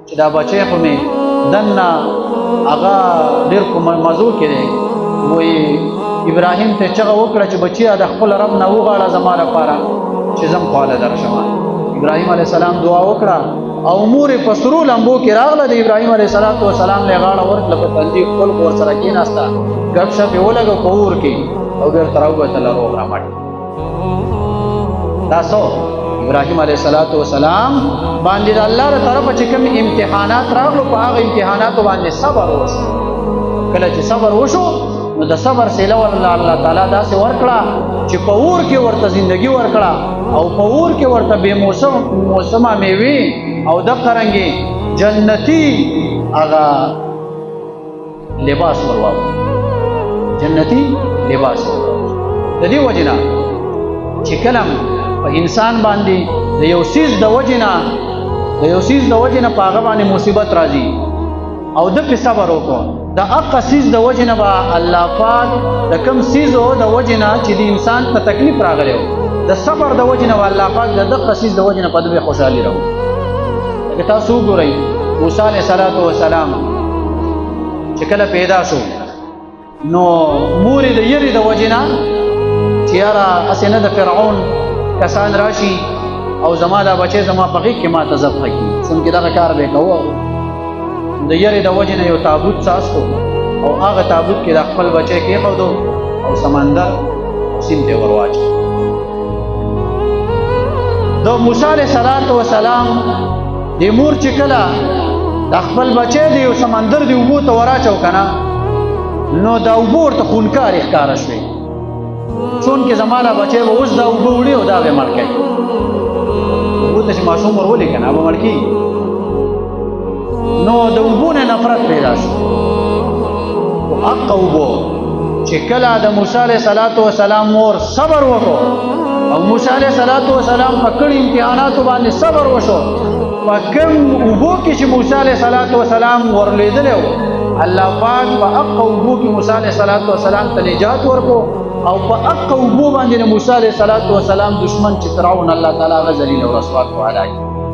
چې دا بچی خو مې دننه هغه ډېر په مزو کې دی. وایي ابراهیم ته چغه وکړه چې بچیه د خپل رب نه وغواړه زما لپاره چې زم خواله درشم. ابراهیم علیه السلام دعا وکړه او مور یې په سرو لمبو کې راغله. د ابراهیم علیه السلام له غاړه ورکړه، په تندي خپل کور سره کېناسته، ګپ شپ یې ولګه په اور کې او بېرته راووتله روغ رمټ. دا څو ابراهیم علیه السلام باندې د الله له طرفه چې کوم امتحانات راغلو، په هغه امتحاناتو باندې صبر وشو. کله چې صبر وشو نو د صبر سیله ورله الله تعالی داسې ورکړه چې په اور کې ورته زندگی ورکړه او په اور کې ورته بې موسمه میوې او د قرنګې جنتی هغه لباس ورواو، جنتی لباس ورواو. د دې وجې نه چې کله په انسان باندې د یو څیز د وجې نه په هغه باندې مصیبت راځي او د پې صبر وکړو، د هغه څیز د وجې نه به الله پاک د کوم څیزو د وجې نه چې د انسان په تکلیف راغلی و د صبر د وجې نه به الله پاک د دغه څیز د وجې نه په دوی خوشحالي راوړي. لکه تاسو وګورئ موسی علیه السلام چې کله پیدا شو نو مور یې د یرې د وجې نه چې یاره هسې نه د فرعون کسان راشي او زما دا بچی زما په غېږ کې ما ته ذبحه کړي، څنګه دغه کار به یې کوه. د یرې د وجې نه یو تابوت ساز کړو او هغه تابوت کې د خپل بچی کېښودو او سمندر سیند ته ور واچوو. د موسی علیه السلام د مور چې کله د خپل بچی د یو سمندر د اوبو ته وراچو که نه نو د اوبو ورته خونکارې ښکاره شوې، چونکې زما دا بچی به اوس دا اوبه وړي او دا به یې مړ کوي. اوبو ته چې ماشوم ور ولي که نه به مړ کېږي. نو د اوبو نه نفرت پیدا شو. خو حق اوبو چې کله د موسی علیه السلام مور صبر وکړو او موسی علیه السلام په کړي امتحاناتو باندې صبر وشو، په کوم اوبو کې چې موسی علیه السلام ورلوېدلی و الله پاک په حق اوبو کې موسی علیه السلام ته نجات ورکړو او په حق اوبو باندې موسی علیه السلام دشمن چې فرعون الله تعالی هغه ذلیل او رسوا کړو، هلاک.